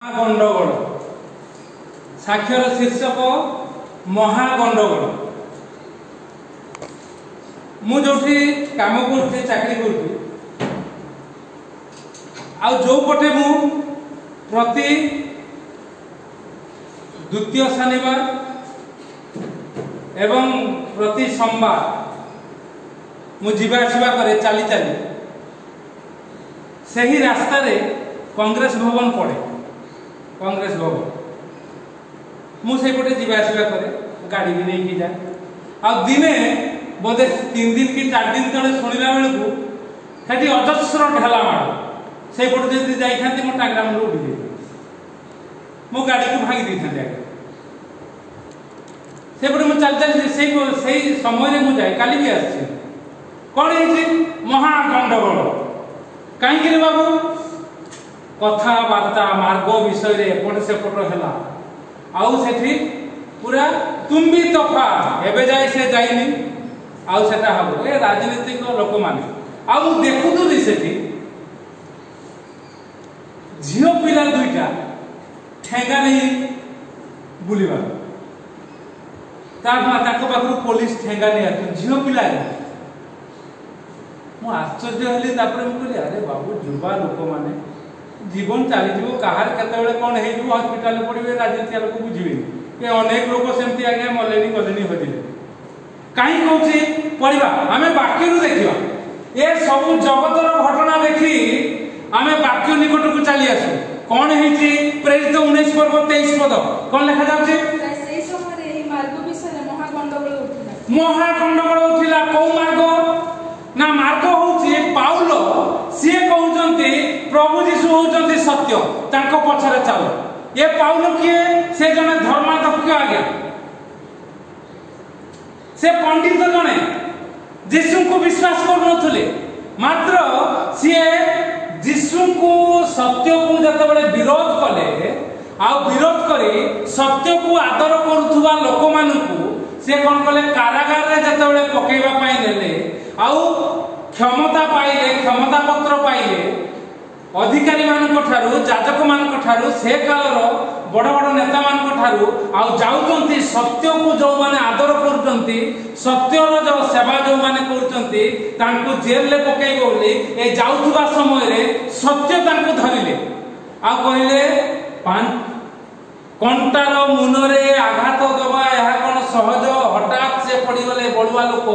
गंडगोल साक्षर शीर्षक महागंडगोल मु जो काम कर चाकरी कर जो पटे मु प्रति द्वितीय शनिवार एवं प्रति सोमवार मु जीवा आसवा करे चली चली सही रास्ता रे कांग्रेस भवन पड़े कांग्रेस भवन मुझे जीवा आसवा करे गाड़ी भी नहीं जाए आ दिने बोधे 3 दिन कि 4 दिन तले शुणिला बेलू सेठी अजस्र ढेला माड़ से पटे जब जाइथांती मो टांगरा मुंड उठी जाए मो गाड़ी को भांगी दी था से पटे मु चल चल से समय रे मु जाए काली भी आसी कौन है महागंडगोल कहीं बाबू कथबार्ता मार्ग विषय रे एपट सेपट है आउ सेठी पूरा तुम भी तफा एबे जाए से जाइनी आउ सेटा हबो ए राजनीतिक लोक माने आउ देखुतुली सेठी झियो पिला दुईटा ठेंगा नहीं बुलिबा ताको पाखु पुलिस ठेंगा नहीं आतु झियो पिला मु आश्चर्य हली तापर मु कहली अरे बाबू जुवा लोक माने जीवन चली जीव कहार केतबेले कोन हे जो हॉस्पिटल पड़िबे राजनीतिक लोक बुझिबे ए अनेक लोक सेमती आगे मलेनी गलेनी होदिले काई कहूची पढ़िबा हमें वाक्य रु देखिबा ए सब जगतर घटना देखी हमें वाक्य निकट को चली आसु कोन हेची प्रेरित 19 पर्व 23 पद कोन लिखा जाउची सेई समय रे ई मार्ग विषय महागंडगोल उठिला को मार्ग ना मार्ग होची पाउल से कहउचंती प्रभु जीशु होचंती सत्य ताको पछरे चलो ये पाउल किए से जने धर्माध्यक्ष आज्ञा से पंडित जने जीशु को विश्वास करनथले मात्र सी जीशु को सत्य को जते बळे विरोध कले आ विरोध करी सत्य को आदर करूथुवा लोक मानकू से कोन कले कारागार रे जते बळे पकेइबा पई नेले आ क्षमता पाइले क्षमता पत्र पाइले अधिकारी मानक ठारू जाजक मानक ठारू से कालर बड़ बड़ नेता मानक ठारू आ जाउचंती सत्य को जो माने आदर करूचंती सत्यर जो सेवा जो माने करूचंती तांको जेल ले पकेइबो बोली ए जाउथुबा समय रे सत्य तांको धरिले आ कहिले कंटार मुनरे आघात दबा यह कोन सहज हठात से पड़ी गले बड़ुआ लोक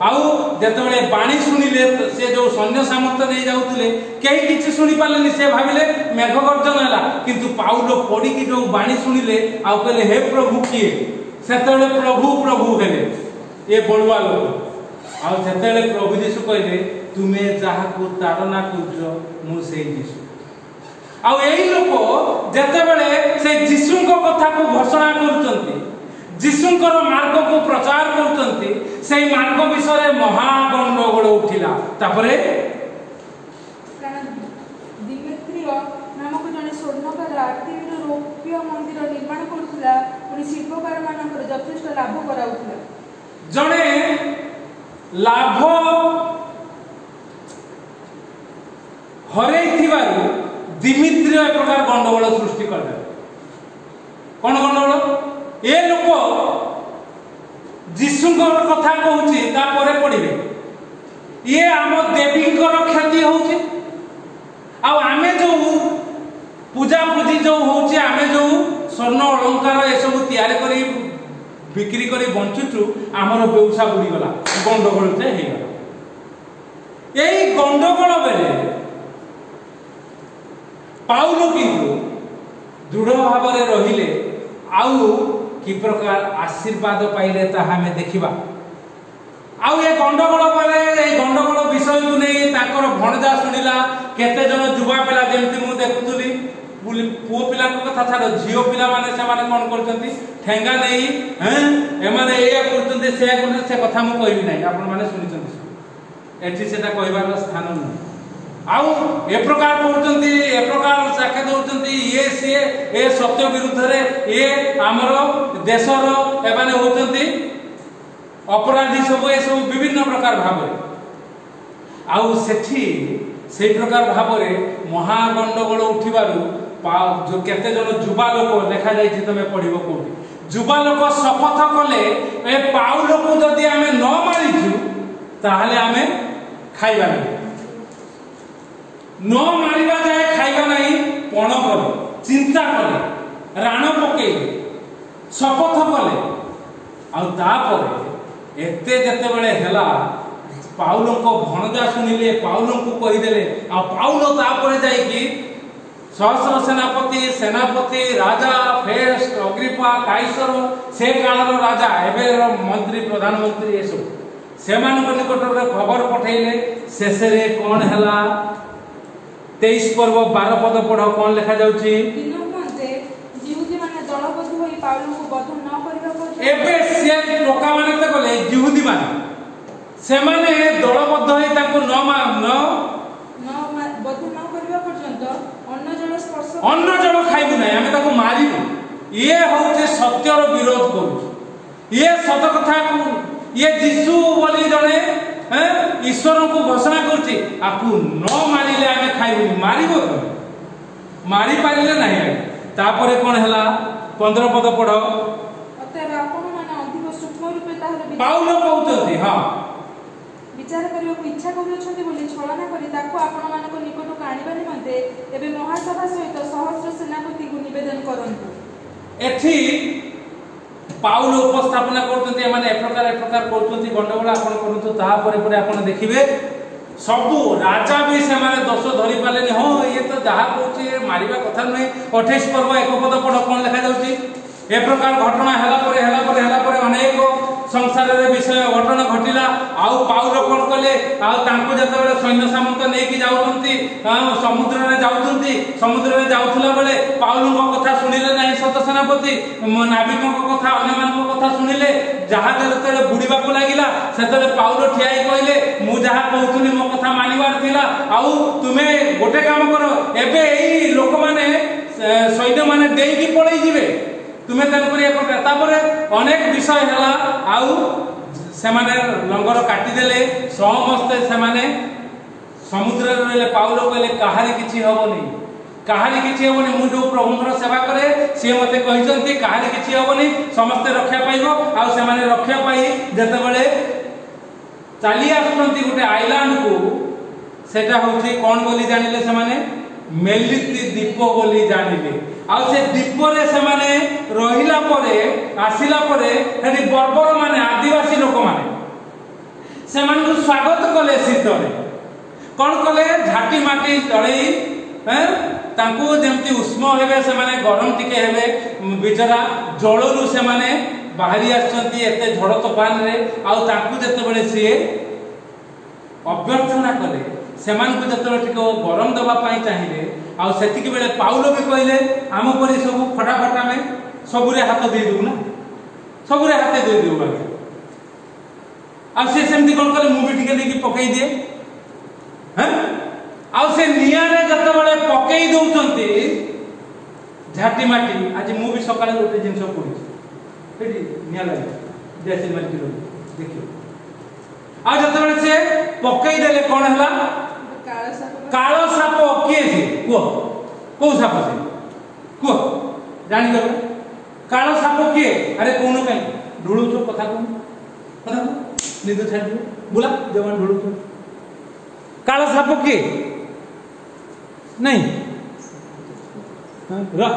आउ जेतबेले बाणी सुनिले से जो सैन्य सामर्थ नहीं जाउतले केही किछि सुनि पालेनी से भाबिले मेघ गर्जन हैला किंतु पाउल पड़ी कि जो बाणी सुनिले आ कहले हे प्रभु किए सेतबेले प्रभु प्रभु हेले ए बड़ुआ लोक आ सेतबेले प्रभु यीशु कहले तुमे जाहा को ताड़ना करजो मु सेई यीशु आ एही लोक जेतेबेले से जीशुଙ୍କ कथा को घोषणा करूचंती जीशुଙ୍କର मार्ग को प्रचार करूचंती सेही मार्ग विषय महागंडगोल उठिला तापरे दिमेत्रियो नामक जने स्वर्णकार आर्थिक रौप्य मंदिर निर्माण करथुला पुनी शिल्पकार मानकर यथेष्ट लाभ कराउथुला जने लाभ हरै थिबारु दिमित्री एक प्रकार गंडगोल सृष्टि करले कौन गंडगोल ए लोक जीशुଙ୍କର कथा कहूची तापरे पड़िबे ये आम देवीଙ୍କର क्षति होची आ आमे जो पूजा पूजी जो होची आमे जो स्वर्ण अलंकार ए सब तैयार करी बिक्री करी बंचुचु हमर व्यवसाय बुडी गला गंडगोल ते हे गला एई गंडगोल बेले पाउल किंतु दृढ़ भाव रे रहिले आउ कि प्रकार आशीर्वाद पाइले ताहा में देखिबा आउ ए गंडगोल बेले ए गंडगोल विषय को नै ताकर भणजा सुनिला केते जन जुवा पिला जेमति मु देखुतली पुओ पिला को कथा छाड़ झियो पिला माने से माने कोन करचंती ठेंगा नै हैं ए माने ए करचंती से कथा मु कहबी नै आपन माने सुनिचंती एठी सेटा कहबार स्थान नै आउ ए प्रकार करचंती ए प्रकार साखे दउचंती ये से ए सत्य विरुद्ध रे ए हमर देशर एबाने होचंती अपराधी सब ए सब विभिन्न प्रकार भाव आउ सेठी से प्रकार भाव रे महागंडगोल उठिबारु जो केते जन जुबा लोक लेखा जाई तमे पढ़िबो कोठी जुबा लोक शपथ कले ए पाउलो को जदि आमे न मारिछु ताहले आमे खाइबा नहीं न मारिबा जाय खाइबा नहीं पण कले चिंता कले राण पके शपथ कले आ तापर एते जते बेले हेला पाउलो को भणजा सुनिले पाउलो को कहि देले आ पाउलो तापर जाई कि सहस्र सेनापति राजा फेस्ट अग्रिपा काइसर से कालर राजा एबेर मंत्री प्रधानमंत्री एसो सेमान निकट खबर पठेले शेष रे कोन हला 23 पर्व 12 पद पढ़ कोन लिखा जाउची यहूदी माने दलबद्ध होई पाउलो को बध न करिबा पर एबे से लोका माने त गले यहूदी माने से माने दलबद्ध होई ताको बध न करिबा पर्यंत अन्न जण खाइबु नै आमे ताको मारिबु ये होचे सत्यर विरोध करू ये सत कथा को ये यीशु बोली जणे ईश्वर को घोषणा करछि आपु न मारिले आमे खाइबु मारिबो मारि पारिले नै तापरे कोन हला 15 पद पढो अतः आपण माने अधिक सूक्ष्म रूपे ताहले पाउलो कहउतथि हां विचार करियो को इच्छा करूछथि बोली छलना करी ताको आपण मानको निकट काणीबा निमंते एबे महासभा सहित सहस्र सेनापति को निवेदन करंतु एठी पाउलो उपस्थापना करतथि माने ए प्रकार करतथि गंडगोल आपण करतु ता परे आपण देखिबे सबु राजा भी से माने दोष धरि पालेनी हो ये तो जहा कहउछि मारिबा कथा नै 28 पर्व एक पद पढ कोन लिखा जाउछि ए प्रकार घटना हला परे अनेक संसार रे विषय घटना घटिला आउ पाउलो कोन कले आउ तांको जते बेले सैन्य सामंत नै कि जाउतंती समुद्र रे जाउथला बेले पाउलो को कथा सुनिले नै सत सेनापति नाविकों को कथा अन्य मान को कथा सुनिले जहाज जते बुडीबा को लागिला सेतले पाउलो ठियाई कहले मु जहा कहउथुनी मो कथा मानिबार थिला आउ तुमे गोटे काम करो एबे एई लोक माने सैन्य माने देई कि पळई जिवे तुमे तन करी एक तापरे अनेक विषय हला आउ से माने लंगर काटी देले समस्त से माने समुद्र रे पाउलो कहले कहारी किछि होबनी मु जो प्रभुंकर सेवा करे से मते कहिसंती कहारी किछि होबनी समस्त रक्षा पाइबो आउ से माने रक्षा पाई जते बेले चाली आसुंती गुटे आइलैंड को सेटा होछि कोन बोली जानिले से माने मेलिती द्वीप बोली जानिले आ से द्वीप रे से माने रहिला परे आसिला परे हेडी बर्बर माने आदिवासी लोक माने से मान को स्वागत कले शीतरे कोन कले झाटी माटी तळई तांको जेमती उष्म हेबे से माने गरम टिके हेबे बिचरा जळरू से माने बाहरी आछंती एते झड़ तूफान रे आ तांको जते बेले से अभ्यर्थना कले सेमान को जते टिको गरम दबा पाई चाहिए आ सेतिक बेले पाउलो भी कहले आम परि सब फटाफट में सबुरे हाथ दे दउ ना सबुरे हाथ दे दउ आ से सेमती कोन कले मु भी टिके नेकी पकई दे हैं आ से निया रे जते बेले पकई दउचंती झाटी माटी आज मु भी सकाळे गोटे जिंस पड़ी एठी निया लागे जैसे माटी रो देखियो आ जते बेले से पकई देले कोन हला कालो साप किए से को साप से को जानि गलो कालो साप किए अरे कोन कई ढुळु तो कथा को निद छाड़ बुला जवान ढुळु तो कालो साप किए नहीं र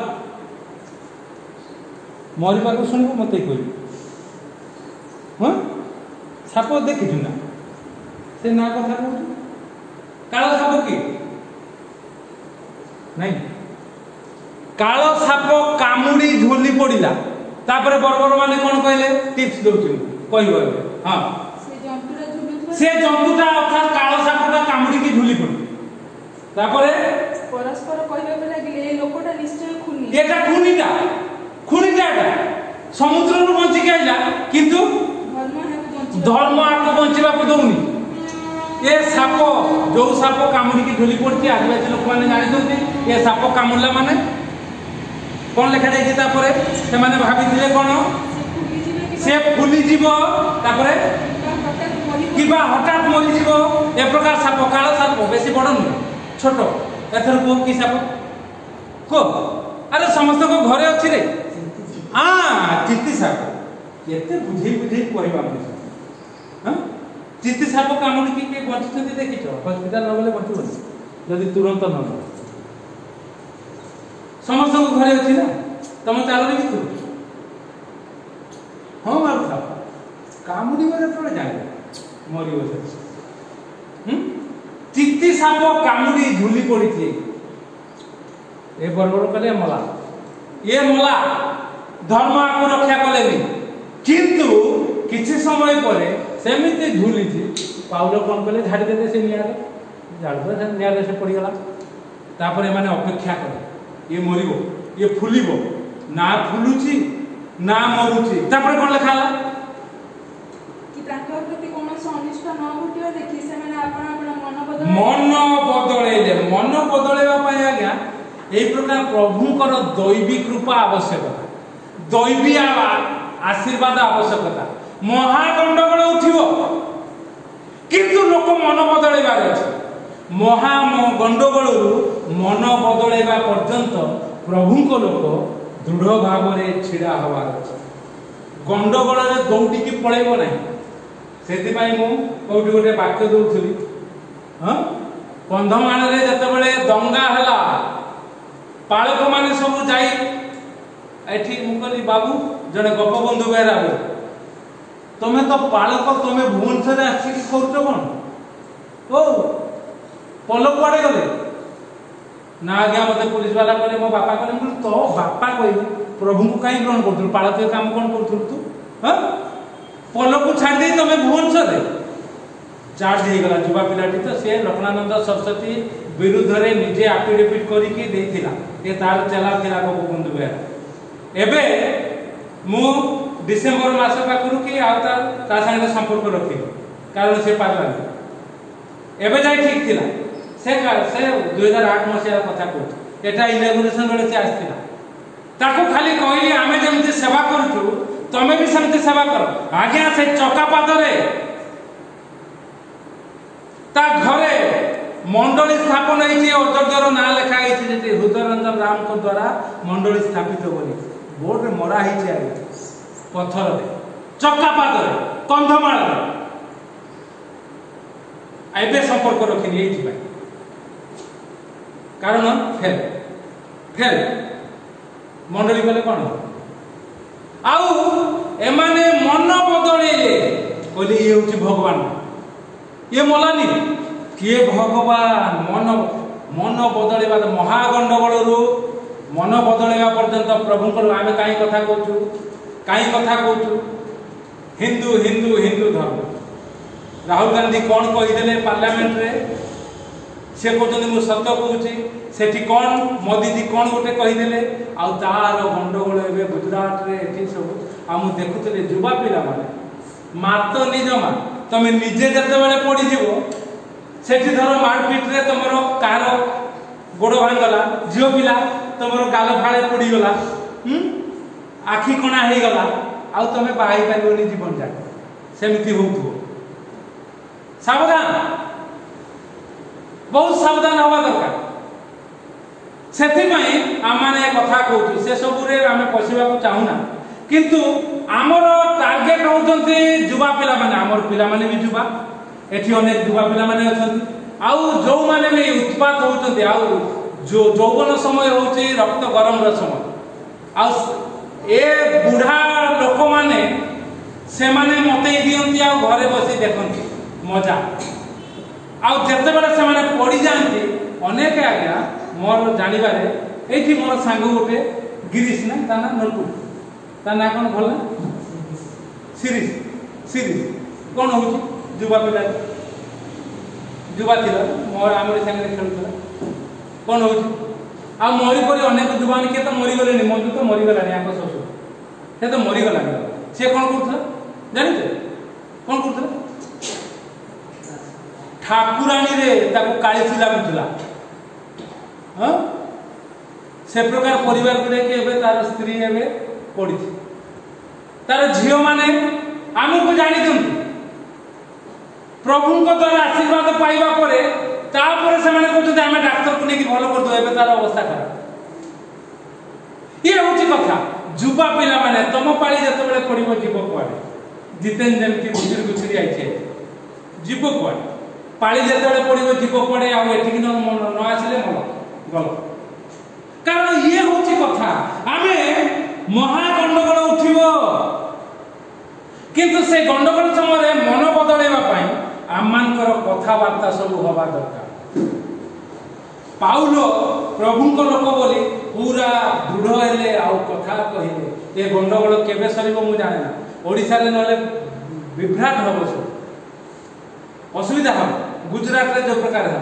मोरी बाको सुनिबो मते कोइ हां साप देखिछु ना से ना कथा को कालो साप की नहीं कालो साप कामुडी झोली पड़िला तापर बरबर माने कोन कहले टिप्स दउछु कहबो हां से जंतुटा अर्थात कालो सापटा कामुडी की झोली पड़ी तापर परस्पर कहबे लागिले ए लोकटा निश्चय खुनी एटा खुनीटा समुद्र नु बंची के आइला किंतु धर्म आको बंचिबा को दउनी ये साप जो साप कामुड़ी की झोली पड़ती आदिवासी लोक मैंने जानी दौती ये साप कामुड़ला माने कौन लिखा जाए से माने भाभी कौन से फुली जीव किबा हठात मरी जीव ए प्रकार साप कालो साप बेसी बड़ नुह छोट एथर को की साप को अरे समस्त को घरे अच्छी रे हाँ चित्ती साप केते बुझे बुझे कहबा हां चित्ती साप कामुडी की के बंचुते देखिछ हॉस्पिटल न गले बंचुबनी जदि तुरंत न समस्त को घरे अच्छी ना तुम चालरे भी तू हाँ मारू साप कामुडी बरे तोड़े जाए मरी बसे चित्ती साप कामुडी झुली पड़ी थी ए बरबड़ कले मला ये मला धर्म को रक्षा कलेनी किंतु किछि समय परे सेमिति झुली थी पाउलो कोन कले झाड़ी देते से नियारे झाड़ से नियारे से पड़ी गला तापर माने अपेक्षा करे ये मरिबो ये फुलिबो ना फुलुची ना मरुची तापर कोन लेखाला ताकर प्रति कोनोस अनिष्ट न घटियो देखि से माने आपण आपण मन बदलेबा पय आज्ञा एई प्रकार प्रभुकर दैवी कृपा आवश्यकता दैवी आशीर्वाद आवश्यकता महागंडगोल उठिबो किंतु लोक मन बदलेबार अछि महा गंडगोल मन बदलेबा पर्यंत प्रभुको लोक दृढ़ भाव में छिड़ा हवार अछि गंडगोल रे दौड़ी की पळेबो नाही सेतिपाई मु कोठी गोटे वाक्य दउथली हां कंधमाल रे जतबेले दंगा हला पालक माने सब जाई एठी मुकली बाबू जने गोपबंधु बेरा तमे तो पालक तमे भुवनेश्वर रे आसी करछ कोन ओ पलक पड़े गले ना आज्ञा मते पुलिस वाला करे मो बापा करे मु तो बापा कहि प्रभु को काई ग्रहण करथु पालक काम कोन करथु तू हां पलक को छाड़ दे तमे भुवनेश्वर रे चार्ज दे गला जुवा पिलाटी तो से लखनानंद सरस्वती विरुद्ध रे निजे एफिडेविट करी के देथिला ए तार चला थिला गोपबंधु बेरा एबे मु डिसेंबर मास पाखरु की आउता ता संगे संपर्क रखी कारण से पारला एबे जाई ठीक थिला से 2008 मसिया कथा को एटा इनॉग्रेशन बेले से आस्थिला ताको खाली कहली आमे जेमति सेवा करछु तमे भी समते सेवा करो आज्ञा से चौका पादरे ता घरे मंडली स्थापन होइछि अजगर ना लिखा होइछि जे हृदयरंजन राम को द्वारा मंडली स्थापित बोली बोर्ड रे मरा होइछि आ पत्थर रे चक्का पादरे कंधमाल आइबे संपर्क रखिनि एइछि भाई कारण फेल मंडली बोले कोन आउ एमाने मन बदलेले बोली ये होछि भगवान ये मलानी किए भगवान मन बदलेबा महागंडगोल रु मन बदलेबा पर्यंत प्रभु आमे काई कथा कहूँ हिंदू हिंदू हिंदू धर्म राहुल गांधी कौन कहीदेले पार्लियामेंट रे से कहते मु सत्य कहूँ सेठी कौन मोदी जी कौन गोटे कहीदेले आ तार गंडगोल ए गुजरात रे एठी सब आ मु देखुतले युवा पिला माने मात निज मा तमे निजे जते बेले पड़ी जीवो सेठी धर मारपीट रे तमरो कार गोड़ भांगला झियो पिला तमरो गाल फाळे पड़ी गला आखी कोना हे गला आ तमे बाही पाइबोनी जीवन जा सेमिति होउथो सावधान बहुत सावधान हवा दरकार सेति पई आमाने कथा कहू से सब रे आमे पसिबा को चाहुना किंतु आमर टार्गेट होउतंती युवा पिला माने आमर पिला माने भी युवा एठी अनेक युवा पिला माने अछंती आउ जो माने भी उत्पात होउतंती आउ जो जौवन समय होउची रक्त गरम र समय आउ ए बुढ़ा लोक माने से माने मते दियंती आ घरे बसी देखंती मजा आउ जते बेले से माने पड़ी जानती अनेक आज्ञा मोर जानिबारे एठी मोर सांग गोटे गिरीश ना ता ना नलकू ता ना कोन भल सीरीज कोन होची युवा पिला युवा थिला मोर आमरे संगे खेलुतला कोन होची आ मरी परी अनेक युवान के तो मरी गले नि मंजू तो मरी गला नि आको ससुर से तो मरी गला से कोन करथला जानि छे कोन करथला ठाकुरानी रे ताको काली थिला बुझला हां से प्रकार परिवार को देखि एबे तार स्त्री एबे पड़ी तार झियो माने हमको जानि दंती प्रभु को द्वारा आशीर्वाद पाइबा परे तापर से माने कहते हमें डॉक्टर को नेकी भलो कर दो एबे तार अवस्था खराब ये हूँ कथा युवा पिला माने तुम पाली जिते पड़ो जीव कुआड़े जितेन जमी गुचुरी गुचुरी आई जीव कुआड़े पाली जिते पड़ो जीव कुआड़े आठिक न आसिले मल गल कारण ये हूँ कथा आम महागंडगोल उठिब किंतु से गंडगोल समय मन बदलैवा आम कथबार्ता सब हवा दरकार पाउल प्रभुंक लोक बोली पूरा दृढ़ हेले आउ कथा कहले ये गंडगोल केबे सरीब मु जाने ना ओडिसा रे नले विभ्राट हबो सब असुविधा हम गुजरात रे जो प्रकार है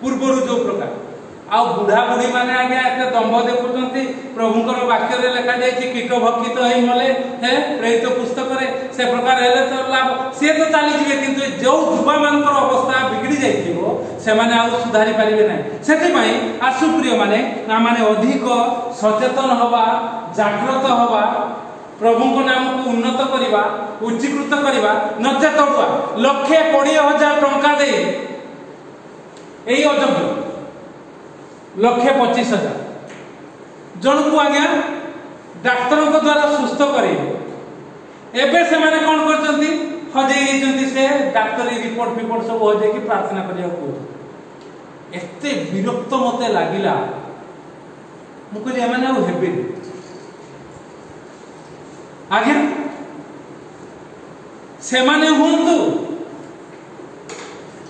पूर्वरु जो प्रकार आ बुढ़ा बुढ़ी माने आज्ञा एते दंभ देखुचंती प्रभुंकर वाक्य रे लिखा जाय कीट भक्षित होई मले हे प्रेरित पुस्तक रे से प्रकार हेले तो लाभ से तो चली जिवे किंतु जो युवा मानकर अवस्था बिगड़ी जाइथिबो से माने आ सुधारी परिबे नै सेति पई आसु प्रिय माने ना माने अधिक सचेतन होबा जागृत होबा प्रभुंक नाम को उन्नत करिबा उच्चीकृत करिबा नचे तडुआ 1,20,000 टंका दे एई अजब 1,25,000 जन को आज्ञा डाक्तर द्वारा सुस्थ करे एबे से माने कोन करचंती हजे गेचंती से डाक्टरी रिपोर्ट फिपोर्ट सब हजे की प्रार्थना करिया को एते विरक्त मते लागिला मु कहली एमाने आ हेबे आज्ञा से माने हुंतु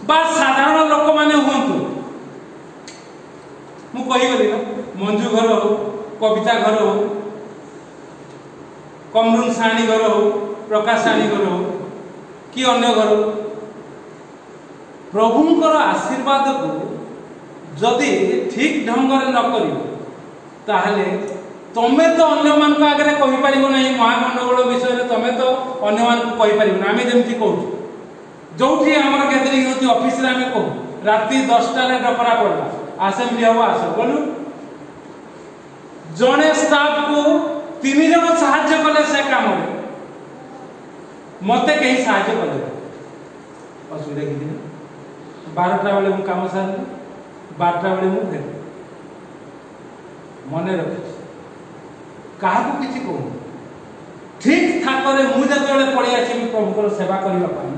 बा साधारण लोक माने हुंतु मु कहि गली ना मंजू घर हो कविता घर हो कमरुन साणी घर हो प्रकाश साणी घर हो कि अन्य घर प्रभुंकर आशीर्वाद को जदि ठीक ढंग रे न करियो ताहले तमे तो अन्य मान को आगे कहि परिबो नाही महागंडगोल विषय रे तमे तो अन्य मान को कहि परिबो ना आमे जेमति कहू जोठी हमर गैदरिंग होती ऑफिस रे आमे कहू राती 10टा रे डकरा पड़ला असेंबली हवा आस बोलू जने स्टाफ को 3 जन साहाय्य कले से काम मते कहीं साहाय्य कले असुविधा कि 12टा बेले मु काम सार 12टा बेले मु फेर मने रखी कहा को किछि कहू ठीक ठाकरे मु जतले पड़ी आछि प्रभुकर सेवा करबा पाई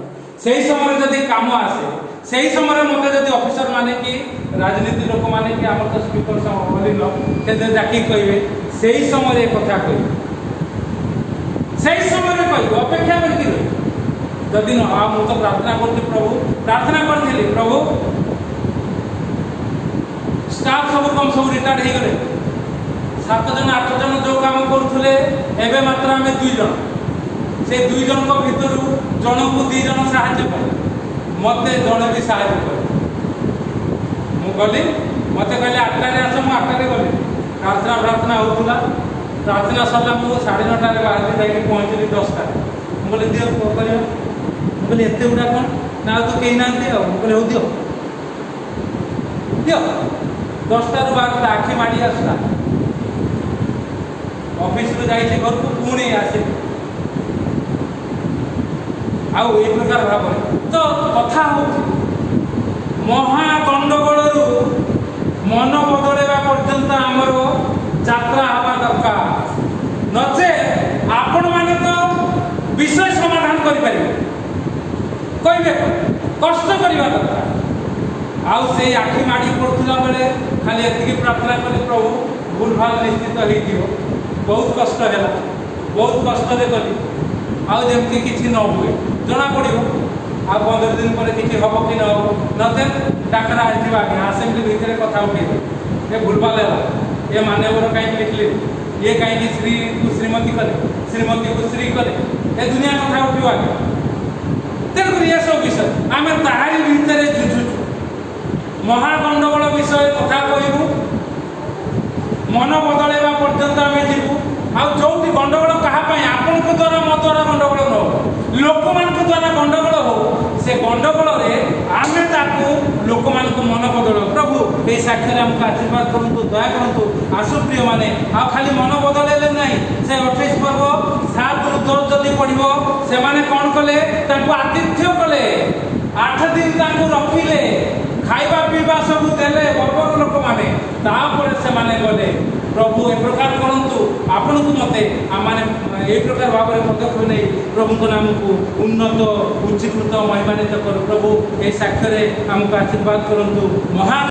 सेही समय जदी काम आसे सेही समय मते जदी ऑफिसर माने कि राजनीति लोक माने कि हमर तो स्पीकर सब बोली न से जाकी कहबे सेही समय कथा कहबे सेही समय कहबे अपेक्षा करके जदी न आ मु तो प्रार्थना करते प्रभु प्रार्थना करथिली प्रभु स्टाफ सब कम सब रिटायर्ड हे गले 7 जन 8 जन जो काम करथुले एबे मात्र हमें 2 जन से 2 जन को भीतर जन को 2 जन सहायता कर मते जन भी सहायता कर मु गली मते कहले 8टा रे आस मु 8टा रे गली प्रार्थना होतुला प्रार्थना सरला मु 9:30 रे बाहर जाई पहुंचली 10टा मु कहले दियो को करियो मु कहले एते उडा कोन ना तो केही नांती आ मु कहले हो दियो 10टा रे बाहर आखी माडी आसला ऑफिस रे जाई घर को पुणी आसे आउ ए प्रकार भाव तो कथा हो महागंडगोल मन बदलैवा पर्यंत आमर यात्रा हवा दरकार नचे आपण माने तो विषय समाधान करि परिबे कहबे कष्ट करबा दरकार आउ से आखि माडी पड़ुला बेले खाली एतिकी प्रार्थना कले प्रभु भूल भाल निश्चित हे दियो बहुत कष्ट है बहुत कष्ट रे कली आउ जेमती किछि न हुए जना पड़िबो आ 15 दिन पर किछि हबो कि न हबो नते डाकरा आइथिबा कि असेंबली भीतर कथा उठी ए भूलभाल है ए मान्यवर काई लिखले ये काई कि श्री को श्रीमती करे श्रीमती को श्री करे ए दुनिया कथा उठिबा तेर ये सब विषय आमे ताहारी भीतर जुझु महागंडगोल विषय कथा कहबू मन बदलैवा पर्यंत आमे जीवू आ जोटी गंडगोल कहा पई आपन को द्वारा मो द्वारा गंडगोल न लोक मान को द्वारा गंडगोल हो से गंडगोल रे आमे ताकू लोक मान को मन बदल प्रभु ए साक्षी हमको आशीर्वाद करंतु दया करंतु आसु प्रिय माने आ खाली मन बदलैले नाही से 28 पर्व 7 रु 10 जदी पडिबो से माने कोन कले ताकू आतिथ्य कले 8 दिन ताकू रखिले खाइबा पीवा सब देले बर्बर लोक माने तापर से माने गले प्रभु ए प्रकार करंतु आपन को मते माने ए प्रकार भाव में पदक्षेप नहीं प्रभु को नाम को उन्नत उच्चीकृत महिमान्वित कर प्रभु ए साक्षरे हमको आशीर्वाद करंतु महान